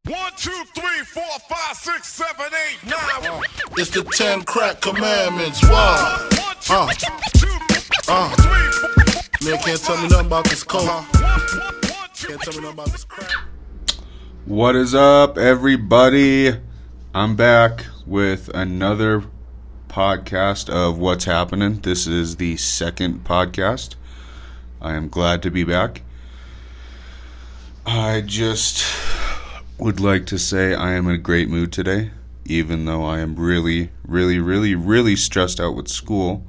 1, 2, 3, 4, 5, 6, 7, 8, 9. It's the 10 crack commandments. Wow. 1, 2, 3, 4. Man can't tell me nothing about this coke. Can't tell me nothing about this crack. What is up, everybody? I'm back with another podcast of What's Happening. This is the second podcast. I am glad to be back. I just would like to say I am in a great mood today, even though I am really stressed out with school.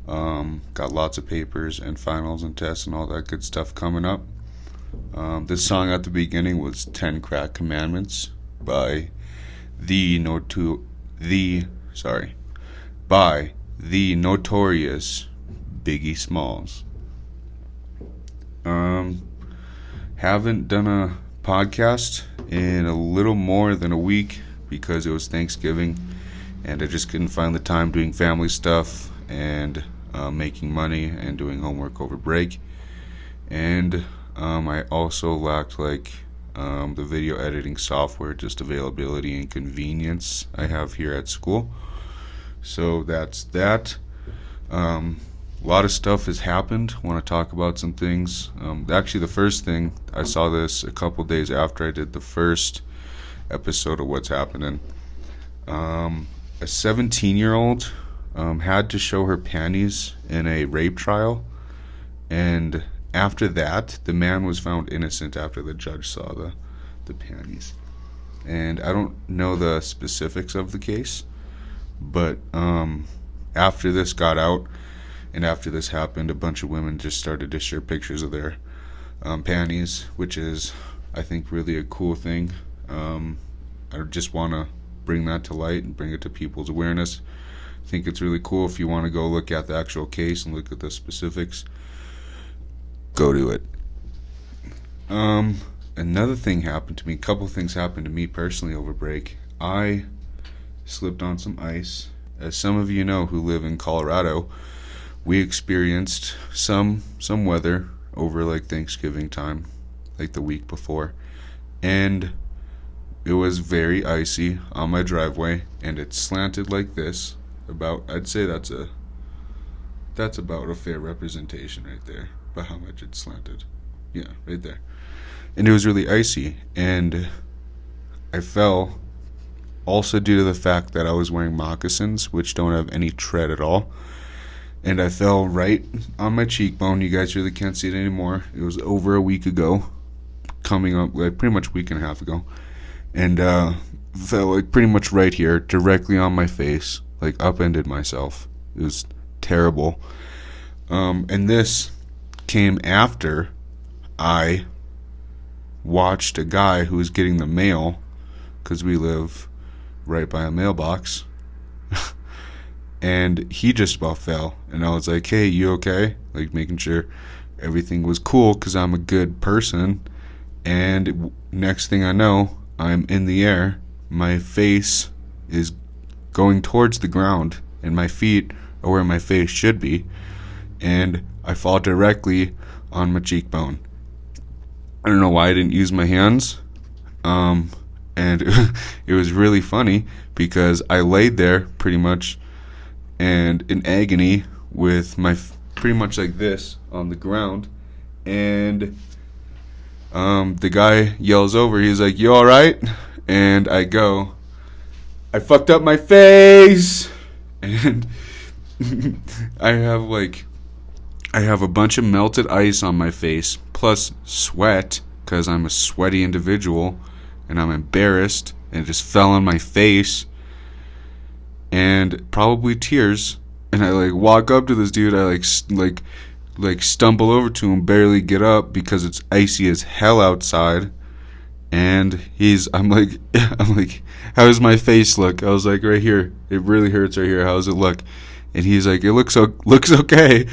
Got lots of papers and finals and tests and all that good stuff coming up. This song at the beginning was 10 Crack Commandments by the notorious Biggie Smalls. Haven't done a podcast in a little more than a week because it was Thanksgiving and I just couldn't find the time doing family stuff and making money and doing homework over break. And I also lacked the video editing software, just availability and convenience I have here at school. So that's that. A lot of stuff has happened. I want to talk about some things. Actually, the first thing, I saw this a couple days after I did the first episode of What's Happening. A 17-year-old had to show her panties in a rape trial. And after that, the man was found innocent after the judge saw the panties. And I don't know the specifics of the case, but after this got out, and after this happened, a bunch of women just started to share pictures of their panties, which is, I think, really a cool thing. I just want to bring that to light and bring it to people's awareness. I think it's really cool. If you want to go look at the actual case and look at the specifics, go to it. Another thing happened to me. A couple things happened to me personally over break. I slipped on some ice. As some of you know who live in Colorado, we experienced some weather over Thanksgiving time, the week before, and it was very icy on my driveway, and it slanted like this. I'd say that's about a fair representation right there, about how much it slanted. Yeah, right there. And it was really icy, and I fell also due to the fact that I was wearing moccasins, which don't have any tread at all. And I fell right on my cheekbone. You guys really can't see it anymore. It was over a week ago, coming up pretty much a week and a half ago. And fell pretty much right here, directly on my face, upended myself. It was terrible. And this came after I watched a guy who was getting the mail, because we live right by a mailbox. And he just about fell. And I was like, hey, you okay? Making sure everything was cool because I'm a good person. And next thing I know, I'm in the air. My face is going towards the ground. And my feet are where my face should be. And I fall directly on my cheekbone. I don't know why I didn't use my hands. And it was really funny because I laid there pretty much and in agony with my pretty much like this on the ground, and the guy yells over, he's like, you alright? And I go, I fucked up my face. And I have a bunch of melted ice on my face plus sweat because I'm a sweaty individual and I'm embarrassed, and it just fell on my face. And probably tears, and I walk up to this dude. I stumble over to him, barely get up because it's icy as hell outside. And I'm like, how does my face look? I was like, right here. It really hurts right here. How does it look? And he's like, it looks okay.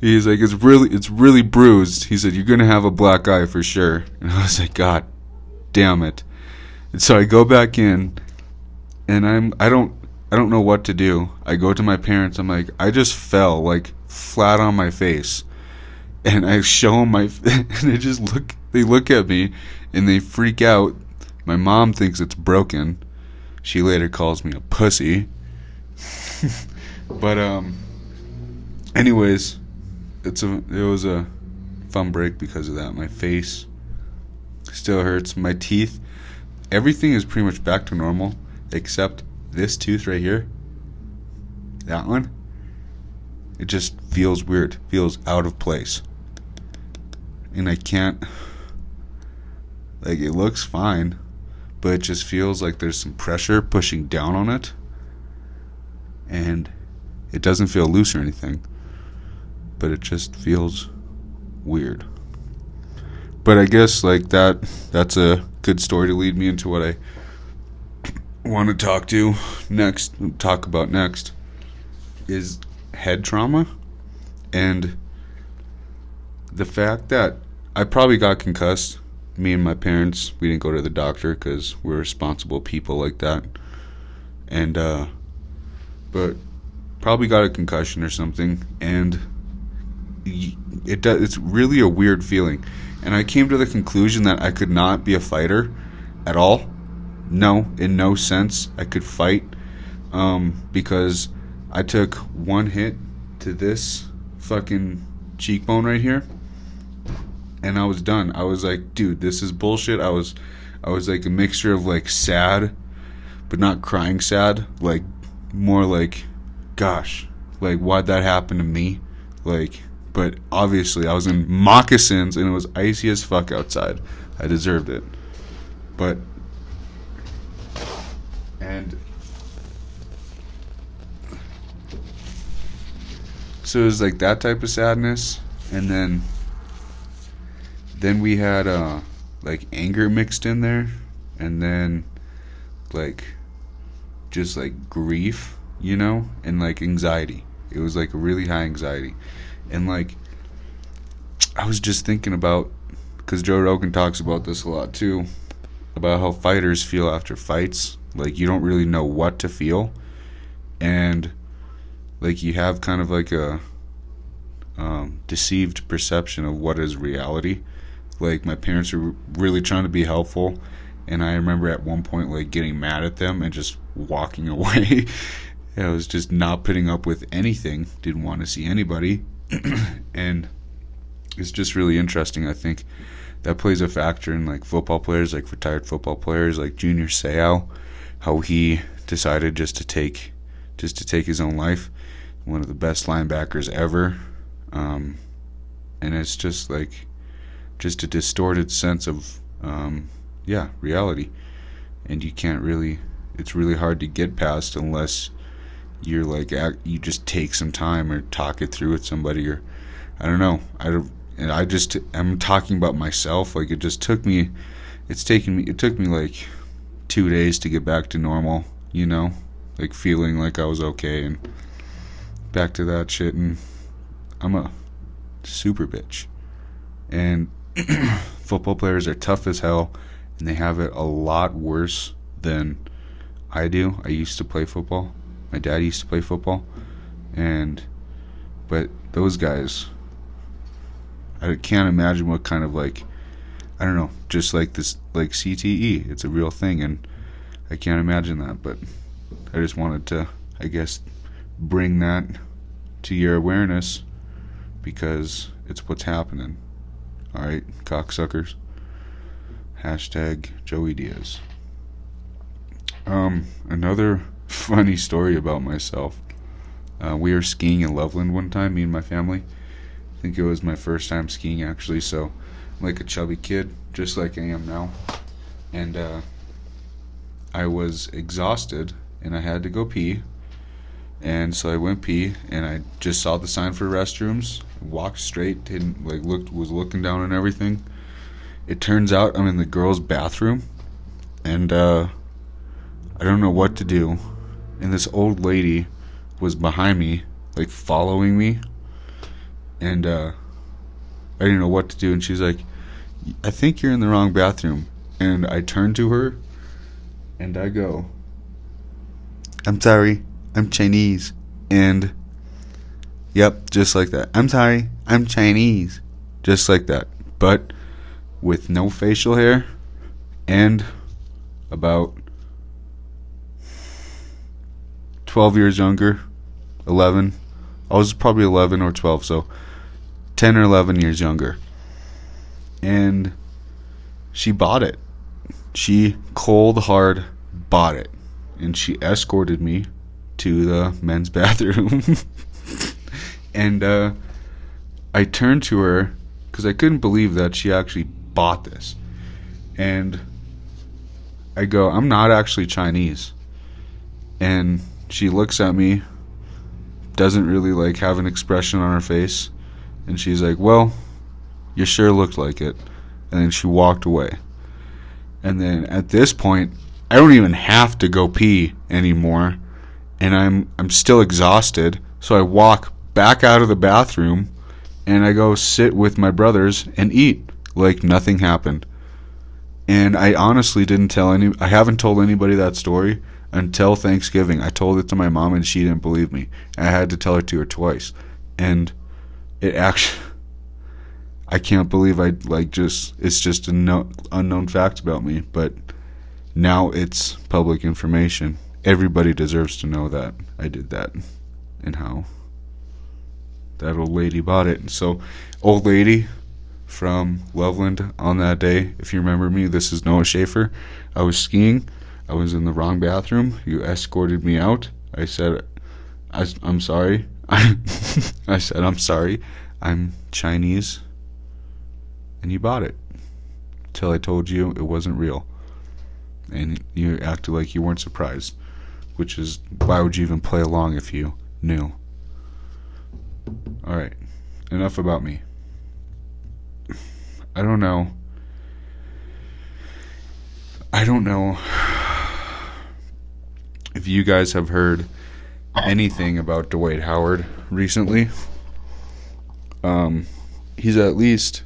He's like, it's really bruised. He said, you're gonna have a black eye for sure. And I was like, God damn it. And so I go back in, and I don't know what to do. I go to my parents. I'm like, I just fell flat on my face, and I show them and they look at me, and they freak out My mom thinks it's broken. She later calls me a pussy. But anyways, it was a fun break because of that. My face still hurts. My teeth, everything is pretty much back to normal except this tooth right here. That one. It just feels weird. Feels out of place. And I can't, like, it looks fine, but it just feels like there's some pressure pushing down on it. And it doesn't feel loose or anything, but it just feels weird. But I guess, like, that's a good story to lead me into what I want to talk about next is head trauma. And the fact that I probably got concussed. Me and my parents, we didn't go to the doctor because we're responsible people like that. And but probably got a concussion or something. And it's really a weird feeling. And I came to the conclusion that I could not be a fighter at all. No, in no sense I could fight, because I took one hit to this fucking cheekbone right here, and I was done. I was like, dude, this is bullshit. I was like a mixture of like sad, but not crying sad, like more like, gosh, like why'd that happen to me? Like, but obviously I was in moccasins and it was icy as fuck outside. I deserved it. But and so it was like that type of sadness, and then we had like anger mixed in there, and then like just like grief, you know, and like anxiety. It was like a really high anxiety. And like I was just thinking about, because Joe Rogan talks about this a lot too, about how fighters feel after fights. Like you don't really know what to feel, and like you have kind of like a deceived perception of what is reality. Like my parents were really trying to be helpful, and I remember at one point like getting mad at them and just walking away. I was just not putting up with anything, didn't want to see anybody. And it's just really interesting. I think that plays a factor in like football players, like retired football players like Junior Seau, how he decided just to take his own life. One of the best linebackers ever. And it's just like just a distorted sense of reality, and you can't really, it's really hard to get past unless you're like you just take some time or talk it through with somebody, or I don't know. I'm talking about myself. Like it took me like 2 days to get back to normal, you know, like feeling like I was okay and back to that shit. And I'm a super bitch, and football players are tough as hell, and they have it a lot worse than I do. I used to play football. My dad used to play football, but those guys, I can't imagine what kind of like, I don't know, just like this, like CTE, it's a real thing, and I can't imagine that. But I just wanted to, I guess, bring that to your awareness, because it's what's happening. Alright, cocksuckers. Hashtag Joey Diaz. Another funny story about myself. We were skiing in Loveland one time, me and my family. I think it was my first time skiing actually, so I'm like a chubby kid, just like I am now. And I was exhausted and I had to go pee. And so I went pee, and I just saw the sign for restrooms, walked straight, didn't like was looking down and everything. It turns out I'm in the girls' bathroom, and I don't know what to do. And this old lady was behind me, like following me, and I didn't know what to do. And she's like, "I think you're in the wrong bathroom." And I turn to her, and I go, "I'm sorry, I'm Chinese." And yep, just like that. "I'm sorry, I'm Chinese." Just like that. But with no facial hair and about 12 years younger, 11. I was probably 11 or 12, so 10 or 11 years younger. And she bought it. She cold hard bought it. And she escorted me to the men's bathroom. And I turned to her because I couldn't believe that she actually bought this. And I go, I'm not actually Chinese. And she looks at me, doesn't really like have an expression on her face, and she's like, well, you sure looked like it. And then she walked away. And then at this point, I don't even have to go pee anymore, and I'm still exhausted, so I walk back out of the bathroom and I go sit with my brothers and eat like nothing happened. And I honestly I haven't told anybody that story until Thanksgiving. I told it to my mom and she didn't believe me. I had to tell it to her twice. And it actually, I can't believe it's just unknown facts about me, but now it's public information. Everybody deserves to know that I did that and how that old lady bought it. And so, old lady from Loveland, on that day, if you remember me, this is Noah Schaefer. I was skiing. I was in the wrong bathroom. You escorted me out. I said, I'm sorry. I said, I'm sorry. I'm Chinese. And you bought it. Till I told you it wasn't real. And you acted like you weren't surprised. Which is, why would you even play along if you knew? Alright. Enough about me. I don't know if you guys have heard anything about Dwight Howard recently. He's at least,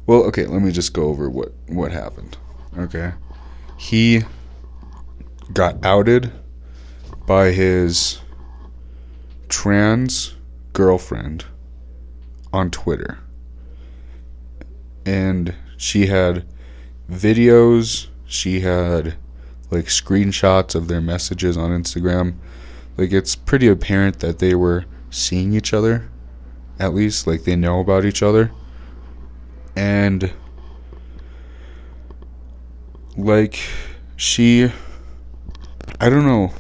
well, okay, let me just go over what happened. Okay. He got outed by his trans girlfriend on Twitter. And she had videos, she had like screenshots of their messages on Instagram. Like, it's pretty apparent that they were seeing each other, at least, like they know about each other. And like I don't know.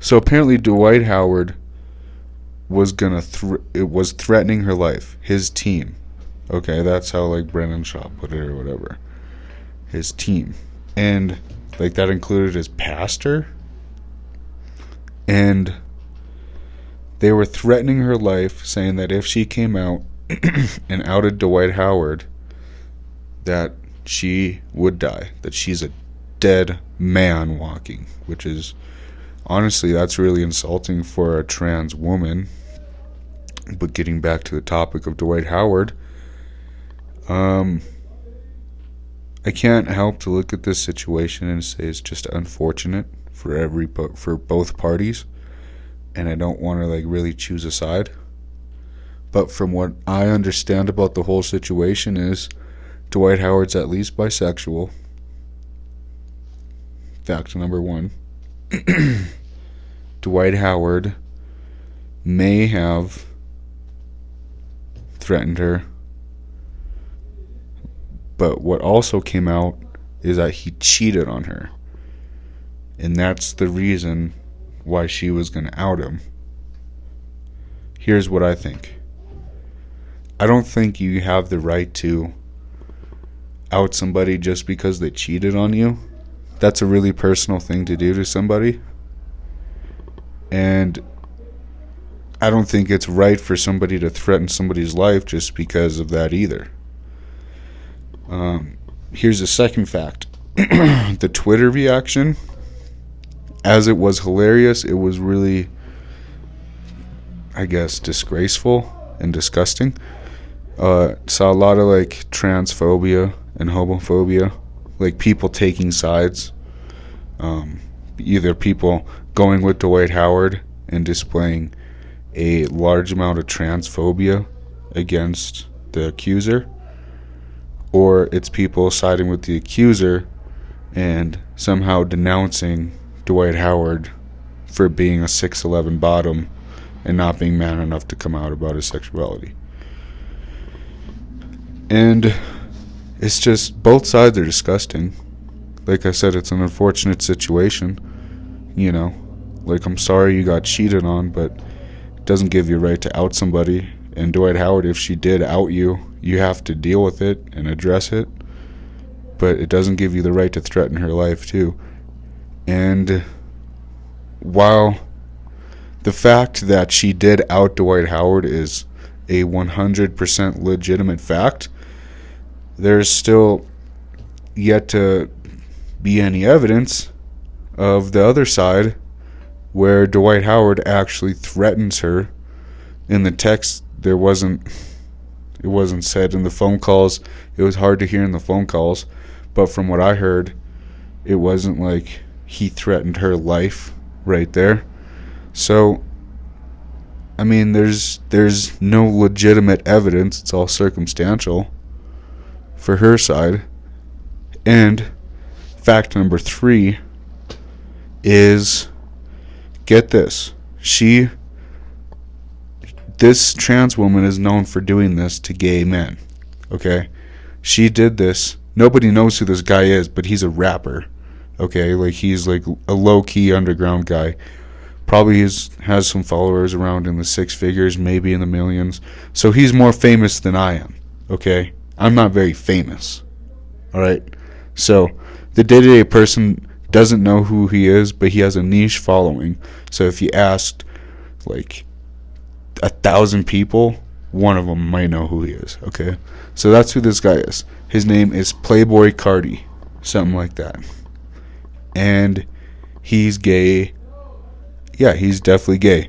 So apparently Dwight Howard was was threatening her life, his team. Okay, that's how like Brennan Shaw put it or whatever. His team. And like that included his pastor. And they were threatening her life, saying that if she came out and outed Dwight Howard, that she would die. That she's a dead man walking. Which is, honestly, that's really insulting for a trans woman. But getting back to the topic of Dwight Howard, I can't help to look at this situation and say it's just unfortunate for both parties, and I don't want to like really choose a side. But from what I understand about the whole situation is Dwight Howard's at least bisexual. Fact number one. Dwight Howard may have threatened her. But what also came out is that he cheated on her. And that's the reason why she was going to out him. Here's what I think. I don't think you have the right to out somebody just because they cheated on you. That's a really personal thing to do to somebody. And I don't think it's right for somebody to threaten somebody's life just because of that either. Here's the second fact. The Twitter reaction, as it was hilarious, it was really, I guess, disgraceful and disgusting. Saw a lot of like transphobia and homophobia, like people taking sides. Either people going with Dwight Howard and displaying a large amount of transphobia against the accuser, or it's people siding with the accuser and somehow denouncing Dwight Howard for being a 6'11" bottom and not being man enough to come out about his sexuality. And it's just, both sides are disgusting. Like I said, it's an unfortunate situation. You know, like, I'm sorry you got cheated on, but it doesn't give you a right to out somebody. And Dwight Howard, if she did out you, you have to deal with it and address it. But it doesn't give you the right to threaten her life too. And while the fact that she did out Dwight Howard is a 100% legitimate fact, there's still yet to be any evidence of the other side where Dwight Howard actually threatens her. In the text, it wasn't said. In the phone calls, it was hard to hear in the phone calls, but from what I heard, it wasn't like he threatened her life right there. So, I mean, there's no legitimate evidence. It's all circumstantial for her side. And fact number 3 is, get this, this trans woman is known for doing this to gay men. Okay? She did this. Nobody knows who this guy is, but he's a rapper. Okay? Like, he's like a low-key underground guy. Probably has some followers around in the 6 figures, maybe in the millions. So he's more famous than I am. Okay? I'm not very famous. Alright? So the day-to-day person doesn't know who he is, but he has a niche following. So if you asked like 1,000 people, one of them might know who he is. Okay? So that's who this guy is. His name is Playboy Cardi. Something like that. And he's gay. Yeah, he's definitely gay.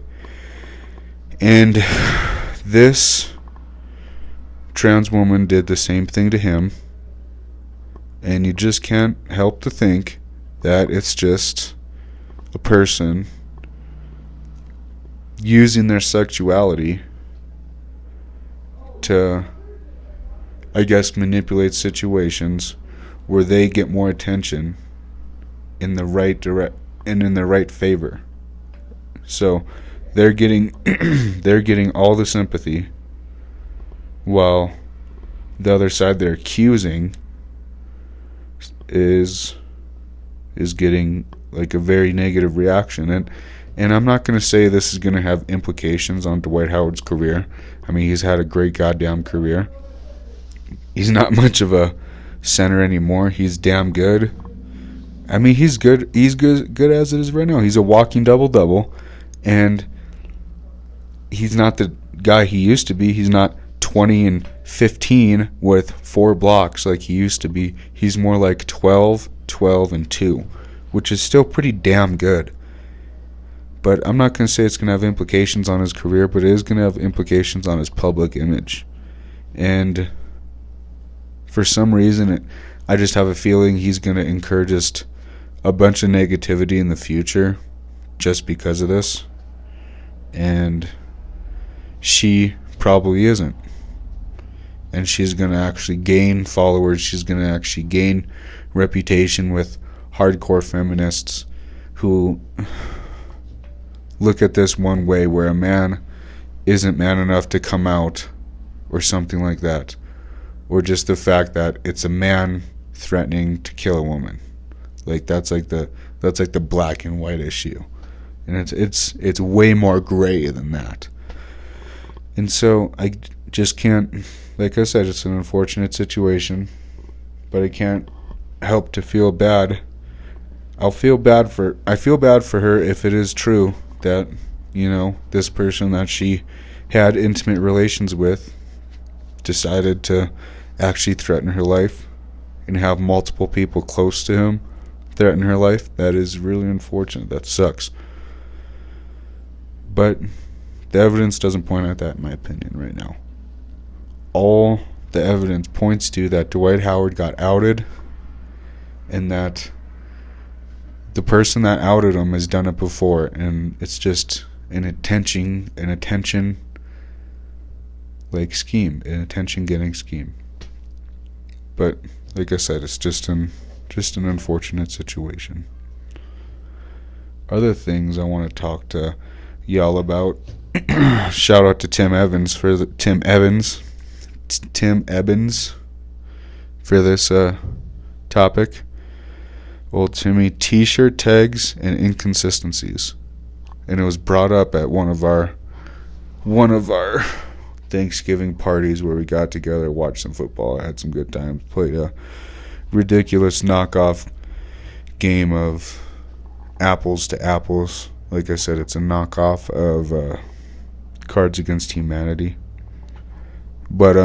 And this trans woman did the same thing to him. And you just can't help to think that it's just a person using their sexuality to, I guess, manipulate situations where they get more attention in the right and in the right favor. So they're getting all the sympathy, while the other side they're accusing is getting like a very negative reaction. And I'm not going to say this is going to have implications on Dwight Howard's career. I mean, he's had a great goddamn career. He's not much of a center anymore. He's damn good. I mean, he's good. He's good as it is right now. He's a walking double-double. And he's not the guy he used to be. He's not 20 and 15 with 4 blocks like he used to be. He's more like 12, 12, and 2, which is still pretty damn good. But I'm not going to say it's going to have implications on his career, but it is going to have implications on his public image. And for some reason, I just have a feeling he's going to incur just a bunch of negativity in the future just because of this. And she probably isn't. And she's going to actually gain followers. She's going to actually gain reputation with hardcore feminists who look at this one way, where a man isn't man enough to come out or something like that. Or just the fact that it's a man threatening to kill a woman. Like, that's like the black and white issue. And it's way more gray than that. And so I just can't, like I said, it's an unfortunate situation, but I can't help to feel bad. I feel bad for her if it is true that, you know, this person that she had intimate relations with decided to actually threaten her life and have multiple people close to him threaten her life. That is really unfortunate. That sucks. But the evidence doesn't point at that, in my opinion, right now. All the evidence points to that Dwight Howard got outed, and that the person that outed him has done it before, and it's just an attention like scheme, an attention getting scheme. But like I said, it's just an just an unfortunate situation. Other things I want to talk to y'all about. Shout out to Tim Evans for this topic. Old Timmy, t-shirt tags and inconsistencies. And it was brought up at one of our Thanksgiving parties where we got together, watched some football, had some good times, played a ridiculous knockoff game of apples to apples. Like I said, it's a knockoff of Cards Against Humanity. But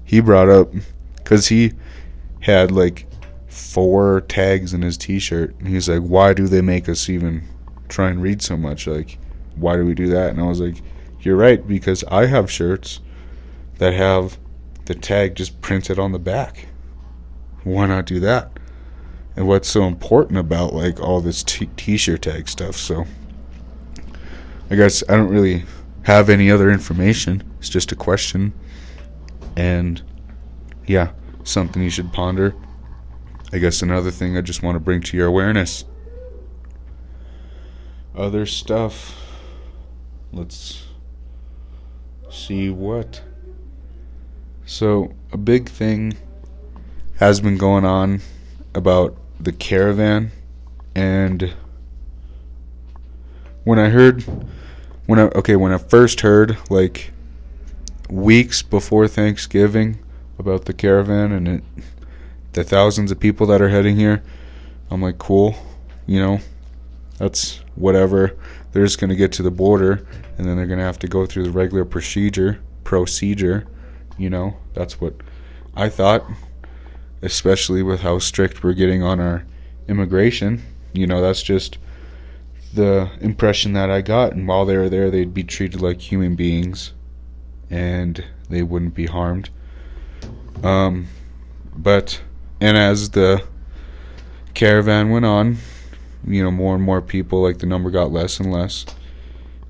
he brought up, because he had like 4 tags in his t-shirt, and he's like, why do they make us even try and read so much? Like, why do we do that? And I was like, you're right, because I have shirts that have the tag just printed on the back. Why not do that? And what's so important about like all this t-shirt tag stuff? So I guess I don't really have any other information. It's just a question, and yeah, something you should ponder. I guess another thing I just want to bring to your awareness. Other stuff. Let's see what. So a big thing has been going on about the caravan, and when I first heard, like weeks before Thanksgiving, about the caravan and the thousands of people that are heading here, I'm like, cool, that's whatever. They're just going to get to the border, and then they're going to have to go through the regular procedure, that's what I thought, especially with how strict we're getting on our immigration. That's just the impression that I got, and while they were there, they'd be treated like human beings, and they wouldn't be harmed. But as the caravan went on, more and more people, like the number got less and less.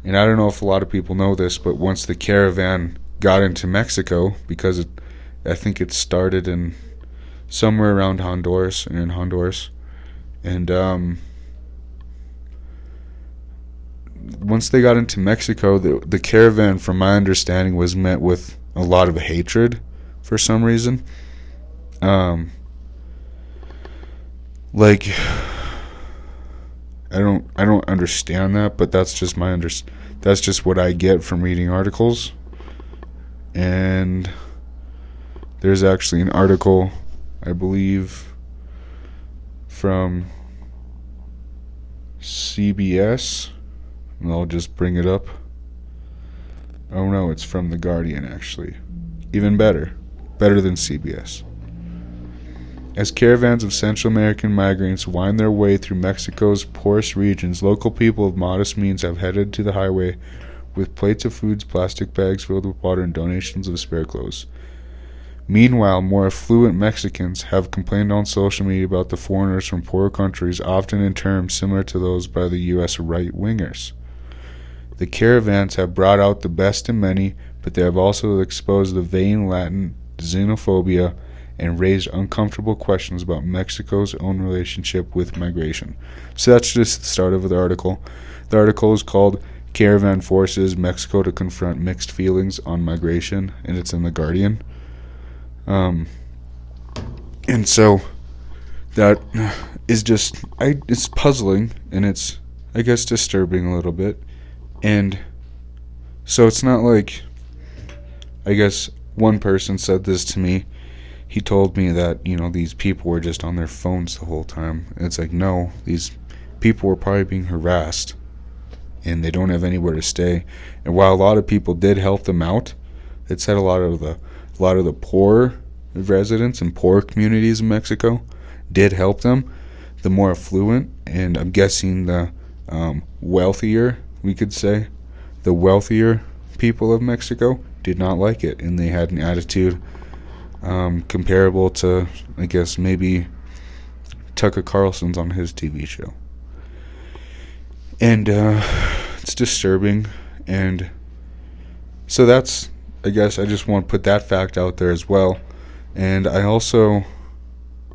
And I don't know if a lot of people know this, but once the caravan got into Mexico, because I think it started in somewhere around Honduras, and once they got into Mexico, the caravan, from my understanding, was met with a lot of hatred for some reason. Like, I don't understand that, but that's just that's just what I get from reading articles. And there's actually an article, I believe, from CBS, and I'll just bring it up. Oh no, it's from The Guardian, actually. Even better than CBS. As caravans of Central American migrants wind their way through Mexico's poorest regions, local people of modest means have headed to the highway with plates of foods, plastic bags filled with water, and donations of spare clothes. Meanwhile, more affluent Mexicans have complained on social media about the foreigners from poorer countries, often in terms similar to those by the U.S. right-wingers. The caravans have brought out the best in many, but they have also exposed the vain Latin xenophobia and raised uncomfortable questions about Mexico's own relationship with migration. So that's just the start of the article. The article is called Caravan Forces Mexico to Confront Mixed Feelings on Migration, and it's in The Guardian. And so that is just, it's puzzling, and it's, I guess, disturbing a little bit. And so it's not like, I guess one person said this to me. He told me that, these people were just on their phones the whole time. And it's like, no, these people were probably being harassed, and they don't have anywhere to stay. And while a lot of people did help them out, it said a lot of the poor residents and poor communities in Mexico did help them. The more affluent, and I'm guessing the wealthier, we could say, the wealthier people of Mexico did not like it, and they had an attitude comparable to, I guess, maybe Tucker Carlson's on his TV show. And it's disturbing. And so that's, I guess, I just want to put that fact out there as well. And I also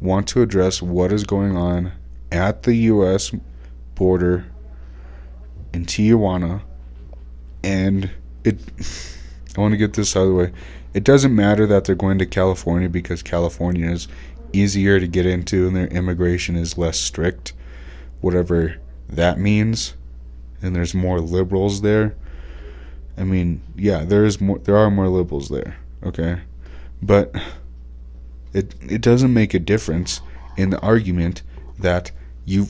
want to address what is going on at the U.S. border in Tijuana. And I want to get this out of the way. It doesn't matter that they're going to California because California is easier to get into and their immigration is less strict, whatever that means, and there's more liberals there. I mean, yeah, there are more liberals there, okay? But it doesn't make a difference in the argument that you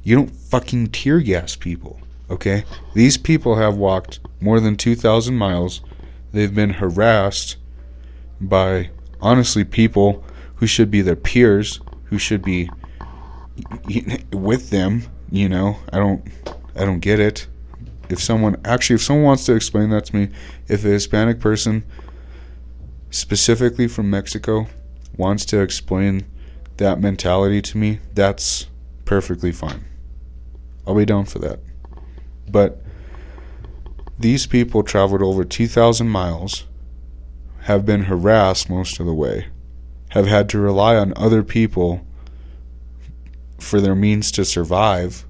don't fucking tear gas people, okay? These people have walked more than 2,000 miles. They've been harassed by, honestly, people who should be their peers, who should be with them, you know? I don't get it. If someone wants to explain that to me, if a Hispanic person, specifically from Mexico, wants to explain that mentality to me, that's perfectly fine. I'll be down for that. But these people traveled over 2,000 miles, have been harassed most of the way, have had to rely on other people for their means to survive.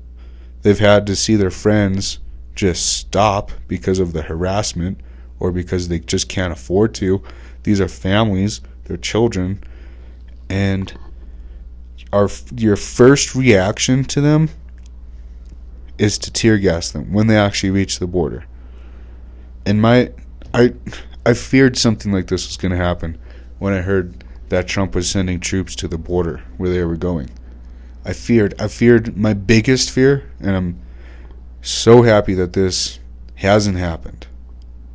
They've had to see their friends just stop because of the harassment or because they just can't afford to. These are families, they're children, and your first reaction to them is to tear gas them when they actually reach the border. And I feared something like this was going to happen when I heard that Trump was sending troops to the border where they were going. I feared my biggest fear, and I'm so happy that this hasn't happened.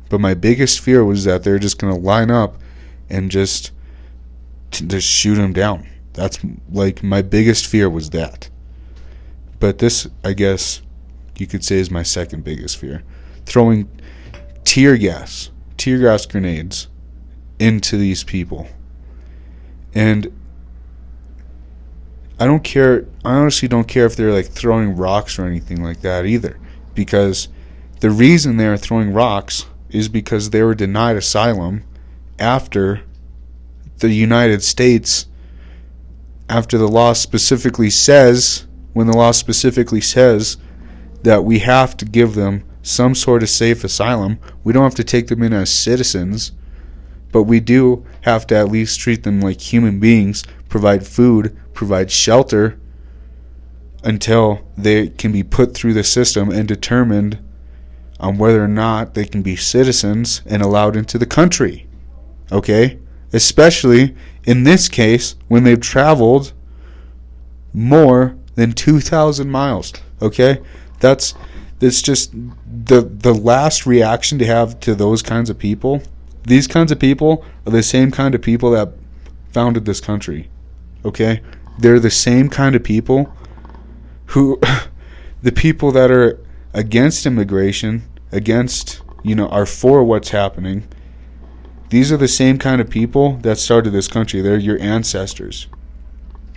But my biggest fear was that they're just going to line up and just shoot him down. That's like my biggest fear was that. But this, I guess you could say, is my second biggest fear. Throwing tear gas grenades into these people. And I honestly don't care if they're like throwing rocks or anything like that either, because the reason they're throwing rocks is because they were denied asylum after the United States, after the law specifically says, when the law specifically says that we have to give them some sort of safe asylum. We don't have to take them in as citizens, but we do have to at least treat them like human beings, provide food, provide shelter until they can be put through the system and determined on whether or not they can be citizens and allowed into the country. Okay? Especially in this case when they've traveled more than 2,000 miles. Okay? That's just the last reaction to have to those kinds of people. These kinds of people are the same kind of people that founded this country. Okay? They're the same kind of people who, the people that are against immigration, against, are for what's happening. These are the same kind of people that started this country. They're your ancestors.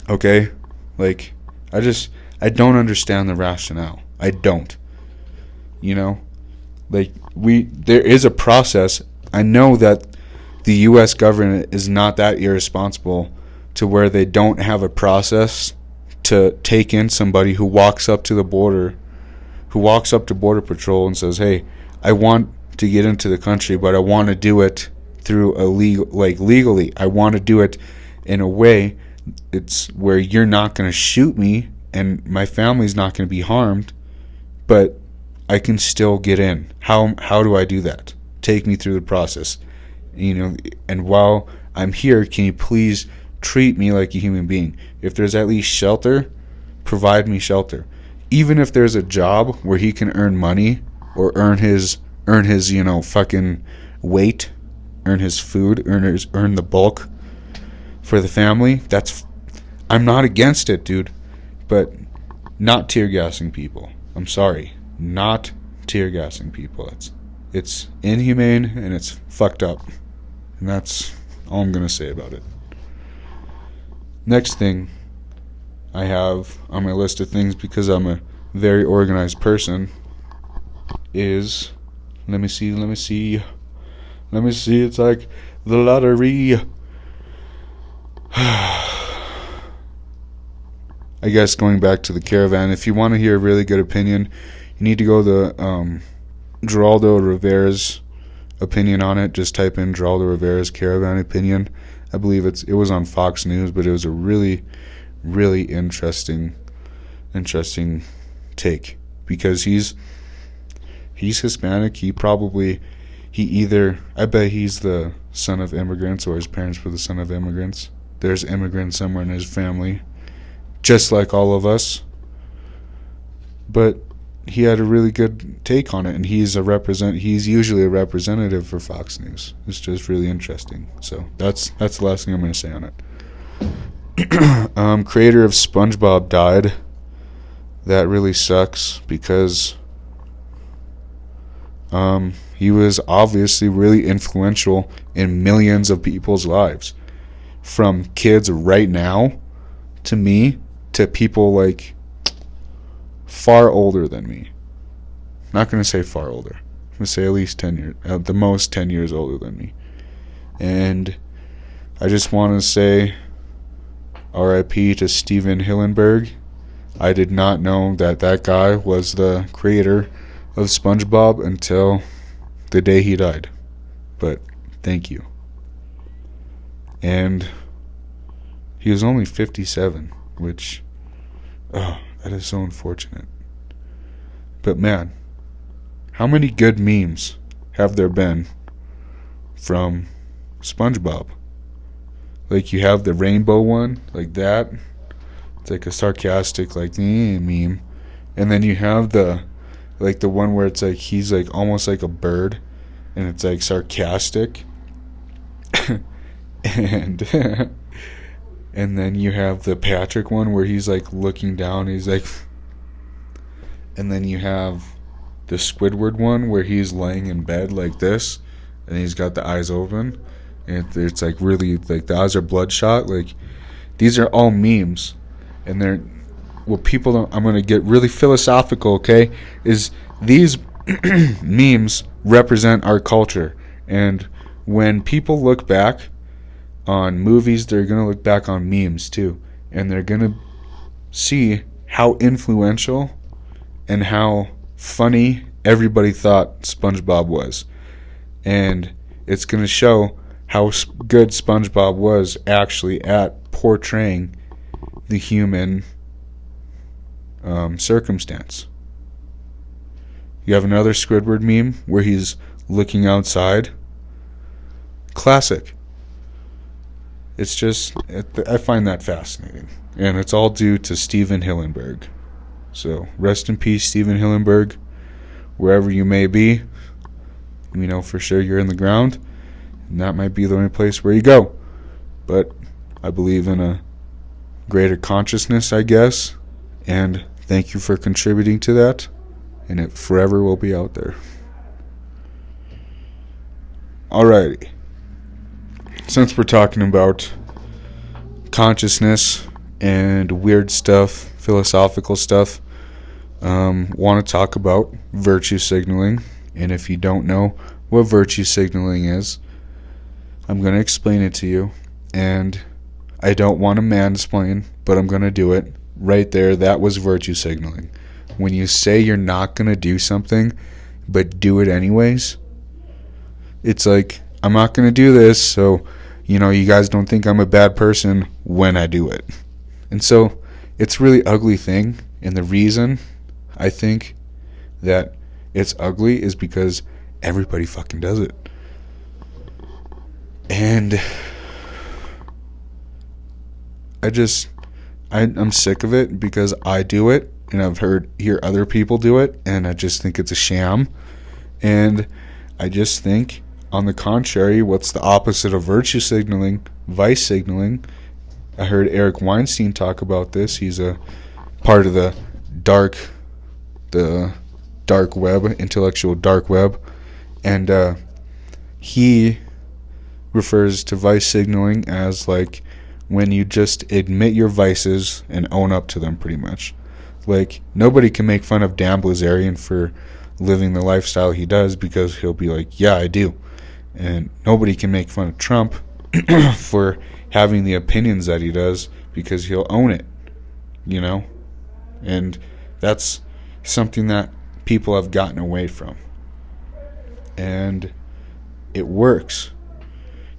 Okay? Like, I don't understand the rationale. I don't. There is a process. I know that the U.S. government is not that irresponsible to where they don't have a process to take in somebody who walks up to the border, who walks up to Border Patrol and says, hey, I want to get into the country, but I want to do it through legally. I want to do it in a way it's where you're not going to shoot me and my family's not going to be harmed, but I can still get in. How do I do that? Take me through the process. And while I'm here, can you please treat me like a human being? If there's at least shelter, provide me shelter. Even if there's a job where he can earn money or earn his fucking weight, earn his food, earn the bulk for the family, I'm not against it, dude. But not tear gassing people. I'm sorry. Not tear gassing people. It's inhumane and it's fucked up. And that's all I'm going to say about it. Next thing I have on my list of things, because I'm a very organized person, is, let me see, it's like the lottery. I guess going back to the Caravan, if you want to hear a really good opinion, you need to go to Geraldo Rivera's opinion on it. Just type in Geraldo Rivera's Caravan opinion. I believe it was on Fox News, but it was a really, really interesting take, because he's Hispanic. I bet he's the son of immigrants, or his parents were the son of immigrants. There's immigrants somewhere in his family, just like all of us. But he had a really good take on it, and he's usually a representative for Fox News. It's just really interesting. So that's the last thing I'm going to say on it. Creator of SpongeBob died. That really sucks, because he was obviously really influential in millions of people's lives, from kids right now to me to people like far older than me. I'm not going to say far older. I'm going to say at least 10 years, at the most 10 years older than me. And I just want to say R.I.P. to Steven Hillenburg. I did not know that guy was the creator of SpongeBob until the day he died. But thank you. And he was only 57, which, that is so unfortunate. But man, how many good memes have there been from SpongeBob? Like, you have the rainbow one, like that. It's like a sarcastic, like, meme. And then you have the one where it's like he's like almost like a bird, and it's like sarcastic. and and then you have the Patrick one where he's like looking down, he's like, and then you have the Squidward one where he's laying in bed like this, and he's got the eyes open, and it's like really, like, the eyes are bloodshot. Like, these are all memes, and they're, what people don't, I'm going to get really philosophical, okay, is these memes represent our culture. And when people look back on movies, they're going to look back on memes too, and they're going to see how influential and how funny everybody thought SpongeBob was. And it's going to show how good SpongeBob was actually at portraying the human circumstance. You have another Squidward meme where he's looking outside. Classic. It's just, I find that fascinating. And it's all due to Steven Hillenburg. So, rest in peace, Steven Hillenburg. Wherever you may be, we know for sure you're in the ground, and that might be the only place where you go. But I believe in a greater consciousness, I guess, and thank you for contributing to that, and it forever will be out there. Alrighty. Since we're talking about consciousness and weird stuff, philosophical stuff, want to talk about virtue signaling. And if you don't know what virtue signaling is, I'm going to explain it to you. And I don't want to mansplain, but I'm going to do it. Right there, that was virtue signaling. When you say you're not going to do something, but do it anyways, it's like, I'm not going to do this, so, you guys don't think I'm a bad person when I do it. And so, it's a really ugly thing, and the reason I think that it's ugly is because everybody fucking does it. And I'm sick of it because I do it, and I've hear other people do it, and I just think it's a sham. And I just think, on the contrary, what's the opposite of virtue signaling? Vice signaling. I heard Eric Weinstein talk about this. He's a part of the dark web, intellectual dark web, and he refers to vice signaling as like when you just admit your vices and own up to them, pretty much. Like, nobody can make fun of Dan Blazarian for living the lifestyle he does, because he'll be like, yeah, I do. And nobody can make fun of Trump for having the opinions that he does, because he'll own it. you know? And that's something that people have gotten away from. And it works.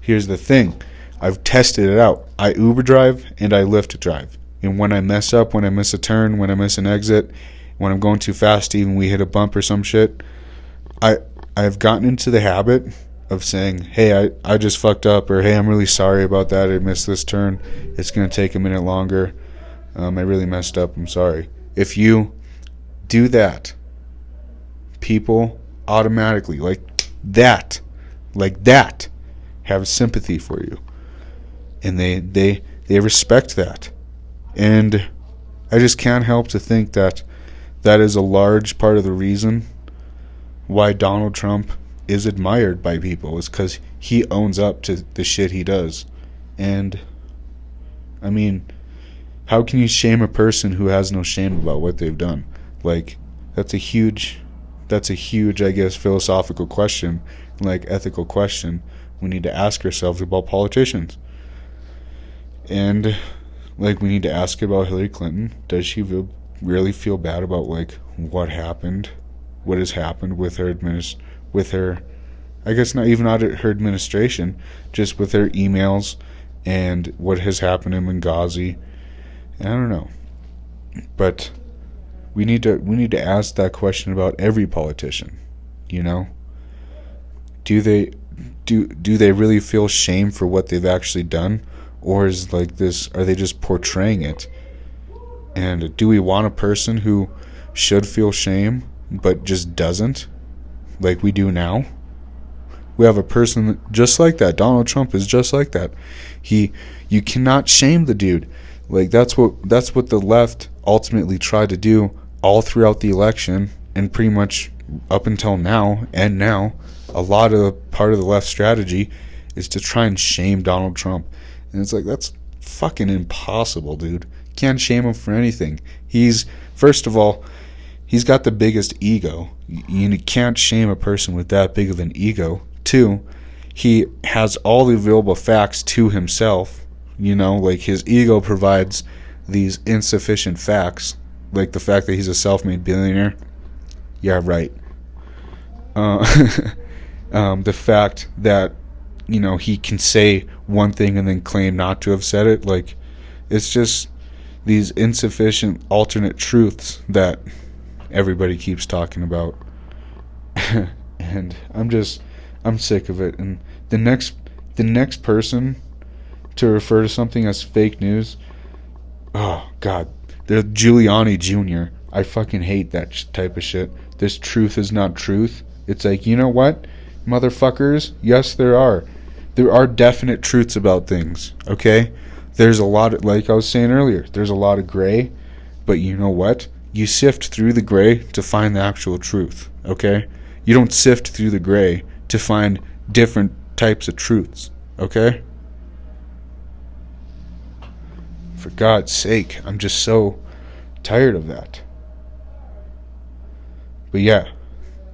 Here's the thing. I've tested it out. I Uber drive and I Lyft drive. And when I mess up, when I miss a turn, when I miss an exit, when I'm going too fast, even we hit a bump or some shit, I've gotten into the habit of saying, hey, I just fucked up, or hey, I'm really sorry about that. I missed this turn. It's going to take a minute longer. I really messed up. I'm sorry. If you do that, people automatically, like that, have sympathy for you. And they respect that. And I just can't help to think that that is a large part of the reason why Donald Trump is admired by people, is because he owns up to the shit he does. And I mean, how can you shame a person who has no shame about what they've done? Like, that's a huge, I guess, philosophical question, like ethical question we need to ask ourselves about politicians. And like, we need to ask about Hillary Clinton. Does she really feel bad about like what happened, what has happened with her I guess not her administration, just with her emails and what has happened in Benghazi? I don't know, but we need to ask that question about every politician. You know, do they really feel shame for what they've actually done, or is like this? Are they just portraying it? And do we want a person who should feel shame but just doesn't, like we do now? We have a person just like that. Donald Trump is just like that. You cannot shame the dude. Like, that's what the left ultimately tried to do all throughout the election, and pretty much up until now. And now, a lot of part of the left strategy is to try and shame Donald Trump. And it's like, that's fucking impossible, dude. Can't shame him for anything. First of all, he's got the biggest ego. You can't shame a person with that big of an ego. 2, he has all the available facts to himself. You know, like, his ego provides these insufficient facts, like the fact that he's a self-made billionaire. Yeah, right. The fact that, you know, he can say one thing and then claim not to have said it. Like, it's just these insufficient alternate truths that everybody keeps talking about. And I'm sick of it. And the next person to refer to something as fake news, oh god, they're Giuliani Jr. I fucking hate that type of shit. This truth is not truth. It's like, you know what, motherfuckers? Yes, there are definite truths about things, okay? There's a lot of, like I was saying earlier, there's a lot of gray, but you know what? You sift through the gray to find the actual truth, okay? You don't sift through the gray to find different types of truths, okay? For God's sake, I'm just so tired of that. But yeah,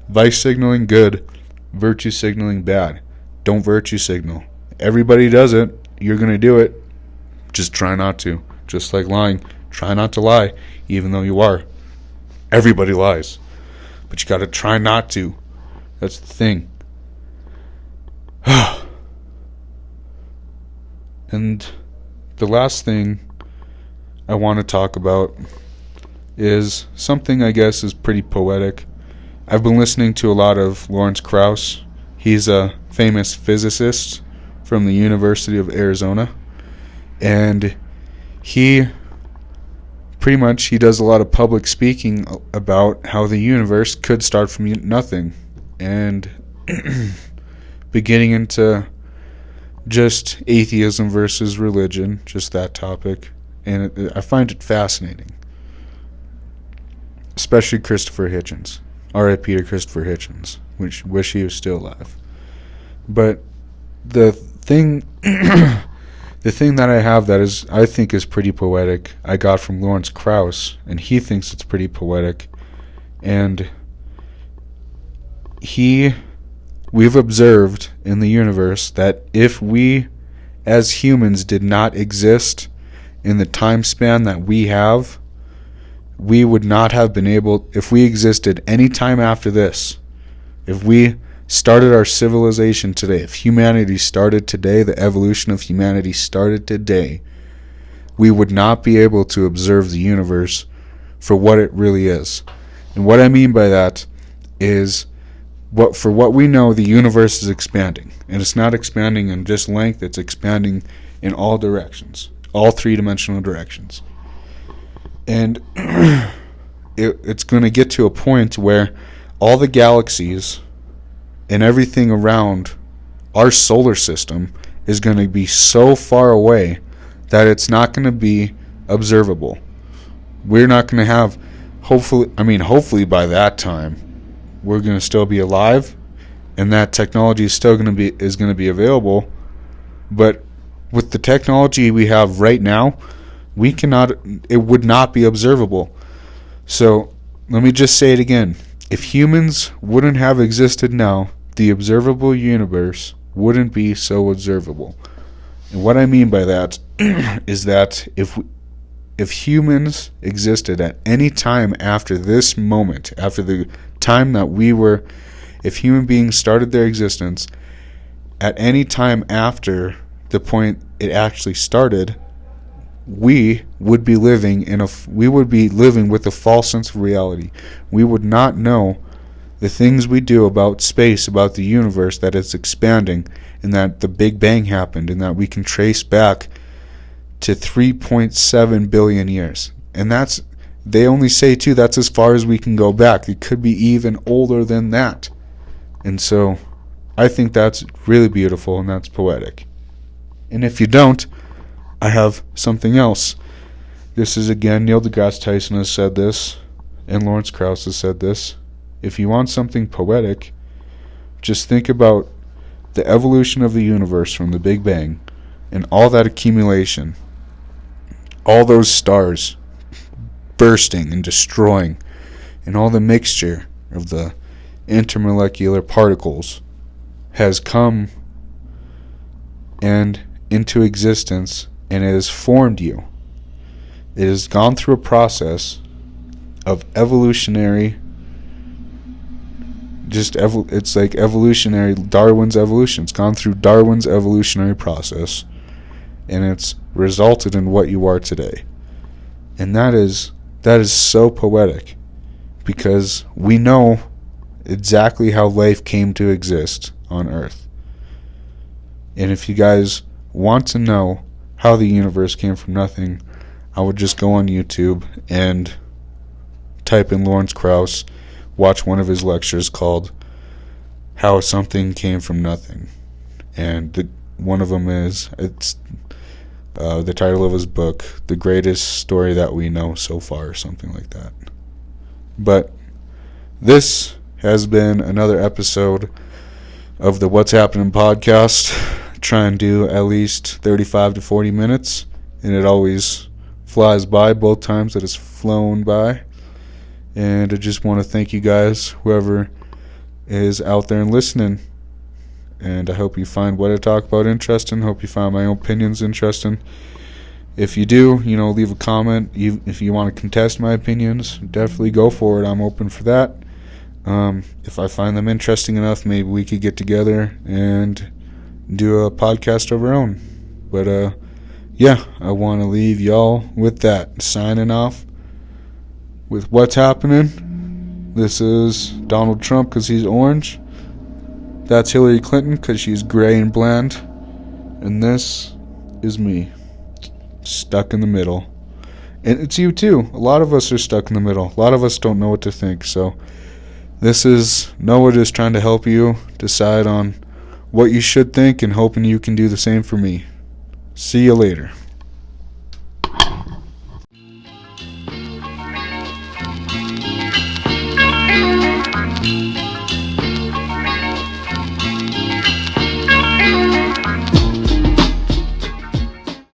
vice signaling good, virtue signaling bad. Don't virtue signal. Everybody does it. You're going to do it. Just try not to. Just like lying. Try not to lie, even though you are. Everybody lies. But you got to try not to. That's the thing. And the last thing I want to talk about is something I guess is pretty poetic. I've been listening to a lot of Lawrence Krauss. He's a famous physicist from the University of Arizona. And he does a lot of public speaking about how the universe could start from nothing. And beginning into just atheism versus religion, just that topic. And I find it fascinating. Especially Christopher Hitchens. R.I.P. to Christopher Hitchens. Which wish he was still alive. But the thing that I have that is, I think, is pretty poetic, I got from Lawrence Krauss, and he thinks it's pretty poetic. And we've observed in the universe that if we as humans did not exist in the time span that we have, we would not have been able, if we existed any time after this, if we started our civilization today, if humanity started today, the evolution of humanity started today, we would not be able to observe the universe for what it really is. And what I mean by that is, for what we know, the universe is expanding. And it's not expanding in just length, it's expanding in all directions, all three-dimensional directions. And it's going to get to a point where all the galaxies and everything around our solar system is going to be so far away that it's not going to be observable. We're not going to have, hopefully by that time, we're going to still be alive, and that technology is still going to be available. But with the technology we have right now, it would not be observable. So let me just say it again. If humans wouldn't have existed now, the observable universe wouldn't be so observable. And what I mean by that is that if humans existed at any time after this moment, after the time that if human beings started their existence, at any time after the point it actually started, we would be living with a false sense of reality. We would not know the things we do about space, about the universe, that it's expanding, and that the Big Bang happened, and that we can trace back to 3.7 billion years. And they only say, too, that's as far as we can go back. It could be even older than that. And so I think that's really beautiful, and that's poetic. And if you don't, I have something else. This is, again, Neil deGrasse Tyson has said this, and Lawrence Krauss has said this. If you want something poetic, just think about the evolution of the universe from the Big Bang and all that accumulation, all those stars bursting and destroying, and all the mixture of the intermolecular particles has come and into existence, and it has formed you. It has gone through a process of evolutionary, it's like evolutionary, Darwin's evolution. It's gone through Darwin's evolutionary process, and it's resulted in what you are today. And that is so poetic, because we know exactly how life came to exist on Earth. And if you guys want to know how the universe came from nothing, I would just go on YouTube and type in Lawrence Krauss, watch one of his lectures called How Something Came from Nothing. And one of them is, the title of his book, The Greatest Story That We Know So Far, or something like that. But this has been another episode of the What's Happening podcast. Try and do at least 35 to 40 minutes, and it always flies by both times that it's flown by. And I just want to thank you guys, whoever is out there and listening. And I hope you find what I talk about interesting. Hope you find my opinions interesting. If you do, leave a comment. If you want to contest my opinions, definitely go for it. I'm open for that. If I find them interesting enough, maybe we could get together and do a podcast of our own. But I want to leave y'all with that. Signing off with What's Happening. This is Donald Trump because he's orange. That's Hillary Clinton because she's gray and bland. And this is me, stuck in the middle. And it's you too. A lot of us are stuck in the middle. A lot of us don't know what to think. So this is Noah just trying to help you decide on what you should think, and hoping you can do the same for me. See you later.